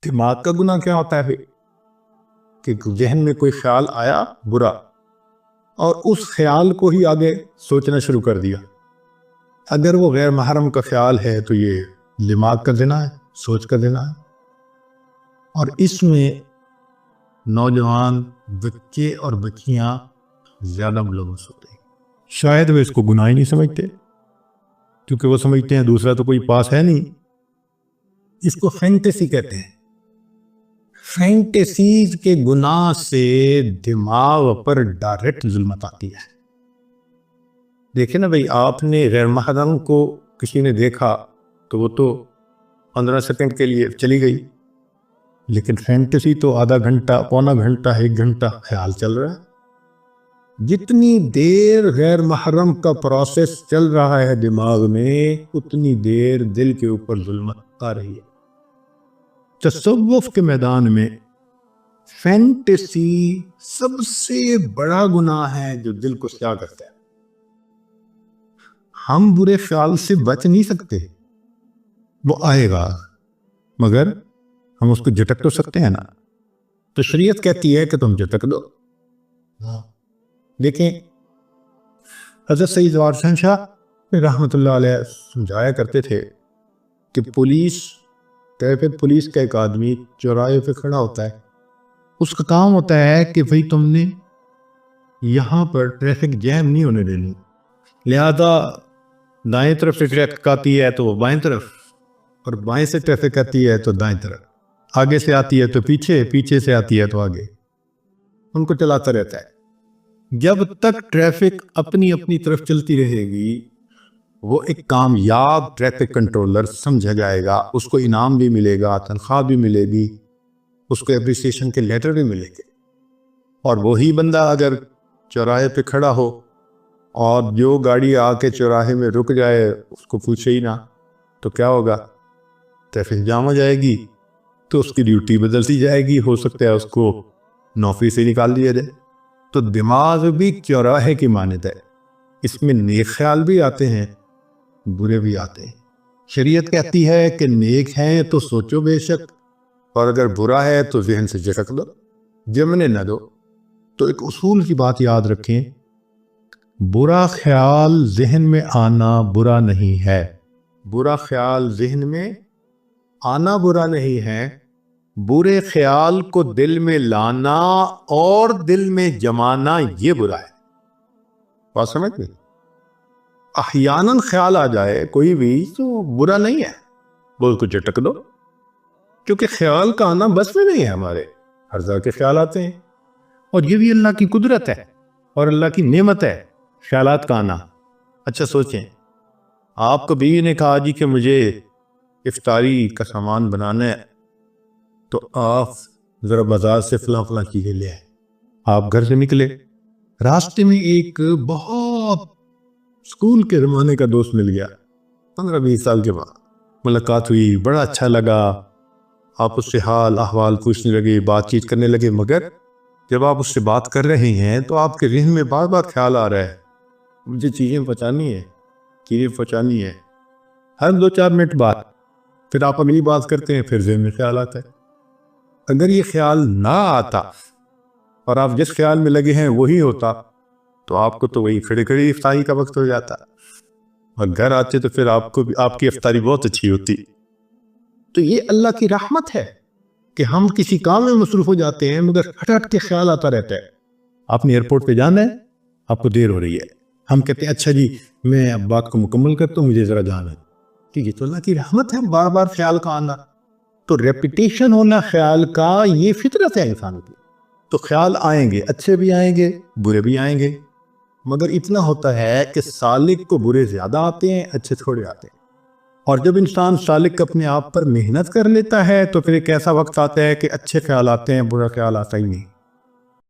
دماغ کا گناہ کیا ہوتا ہے کہ ذہن میں کوئی خیال آیا برا اور اس خیال کو ہی آگے سوچنا شروع کر دیا. اگر وہ غیر محرم کا خیال ہے تو یہ دماغ کا زنا ہے، سوچ کا زنا ہے. اور اس میں نوجوان بچے اور بچیاں زیادہ ملوث ہوتے ہیں. شاید وہ اس کو گناہ ہی نہیں سمجھتے کیونکہ وہ سمجھتے ہیں دوسرا تو کوئی پاس ہے نہیں. اس کو فینٹیسی کہتے ہیں. فینٹیسیز کے گناہ سے دماغ پر ڈائریکٹ ظلمت آتی ہے. دیکھیں نا بھئی، آپ نے غیر محرم کو کسی نے دیکھا تو وہ تو 15 سیکنڈ کے لیے چلی گئی، لیکن فینٹیسی تو آدھا گھنٹہ، پونا گھنٹہ، 1 گھنٹہ خیال چل رہا ہے. جتنی دیر غیر محرم کا پروسیس چل رہا ہے دماغ میں، اتنی دیر دل کے اوپر ظلمت آ رہی ہے. تصوف کے میدان میں فینٹیسی سب سے بڑا گناہ ہے جو دل کو سیاہ کرتا ہے. ہم برے خیال سے بچ نہیں سکتے، وہ آئے گا مگر ہم اس کو جھٹک تو سکتے ہیں نا. تو شریعت کہتی ہے کہ تم جھٹک دو. دیکھیں، حضرت سید جواد حسین شاہ رحمۃ اللہ علیہ سمجھایا کرتے تھے کہ ٹریفک پولیس کا ایک آدمی چوراہے پہ کھڑا ہوتا ہے، اس کا کام ہوتا ہے کہ بھئی تم نے یہاں پر ٹریفک جیم نہیں ہونے دینی، لہذا دائیں طرف سے ٹریفک آتی ہے تو وہ بائیں طرف، اور بائیں سے ٹریفک آتی ہے تو دائیں طرف، آگے سے آتی ہے تو پیچھے، پیچھے سے آتی ہے تو آگے، ان کو چلاتا رہتا ہے. جب تک ٹریفک اپنی اپنی طرف چلتی رہے گی وہ ایک کامیاب ٹریفک کنٹرولر سمجھا جائے گا. اس کو انعام بھی ملے گا، تنخواہ بھی ملے گی، اس کو اپریسیشن کے لیٹر بھی ملے گے. اور وہی بندہ اگر چوراہے پہ کھڑا ہو اور جو گاڑی آ کے چوراہے میں رک جائے اس کو پوچھے ہی نہ تو کیا ہوگا؟ ٹریفک جام ہو جائے گی، تو اس کی ڈیوٹی بدلتی جائے گی، ہو سکتا ہے اس کو نوکری سے نکال دیا جائے. تو دماغ بھی چوراہے کی مانند ہے، اس میں نیک خیال بھی آتے ہیں، برے بھی آتے ہیں. شریعت کہتی ہے کہ نیک ہیں تو سوچو بے شک، اور اگر برا ہے تو ذہن سے جھٹک دو، جمنے نہ دو. تو ایک اصول کی بات یاد رکھیں، برا خیال ذہن میں آنا برا نہیں ہے. برا خیال ذہن میں آنا برا نہیں ہے، برے خیال کو دل میں لانا اور دل میں جمانا یہ برا ہے. بات سمجھ گئے؟ احیاناً خیال آ جائے کوئی بھی تو برا نہیں ہے، وہ اس کو جھٹک دو، کیونکہ خیال کا آنا بس میں نہیں ہے. ہمارے ہر طرح کے خیال آتے ہیں، اور یہ بھی اللہ کی قدرت ہے اور اللہ کی نعمت ہے خیالات کا آنا. اچھا سوچیں، آپ کو بیوی نے کہا جی کہ مجھے افطاری کا سامان بنانا ہے، تو آپ ذرا بازار سے فلاں فلاں چیزیں لے آئے. آپ گھر سے نکلے، راستے میں ایک بہت اسکول کے زمانے کا دوست مل گیا، 15-20 سال کے بعد ملاقات ہوئی، بڑا اچھا لگا، آپ اس سے حال احوال پوچھنے لگے، بات چیت کرنے لگے. مگر جب آپ اس سے بات کر رہے ہیں تو آپ کے ذہن میں بار بار خیال آ رہا ہے مجھے چیزیں پہنچانی ہے، چیزیں پہنچانی ہے. ہر 2-4 منٹ بعد پھر آپ اگلی بات کرتے ہیں، پھر ذہن میں خیال آتا ہے. اگر یہ خیال نہ آتا اور آپ جس خیال میں لگے ہیں وہی ہوتا تو آپ کو تو وہی کھڑے کھڑے افطاری کا وقت ہو جاتا، اور گھر آتے تو پھر آپ کو بھی آپ کی افطاری بہت اچھی ہوتی. تو یہ اللہ کی رحمت ہے کہ ہم کسی کام میں مصروف ہو جاتے ہیں مگر ہٹ ہٹ کے خیال آتا رہتا ہے. آپ نے ایئرپورٹ پہ جانا ہے، آپ کو دیر ہو رہی ہے، ہم کہتے ہیں اچھا جی میں اب بات کو مکمل کرتا ہوں، مجھے ذرا جانا ہے. ٹھیک ہے، تو اللہ کی رحمت ہے بار بار خیال کا آنا. تو ریپیٹیشن ہونا خیال کا یہ فطرت ہے انسان کی. تو خیال آئیں گے، اچھے بھی آئیں گے، برے بھی آئیں گے، مگر اتنا ہوتا ہے کہ سالک کو برے زیادہ آتے ہیں، اچھے تھوڑے آتے ہیں. اور جب انسان سالک اپنے آپ پر محنت کر لیتا ہے تو پھر ایک ایسا وقت آتا ہے کہ اچھے خیال آتے ہیں، برا خیال آتا ہی نہیں.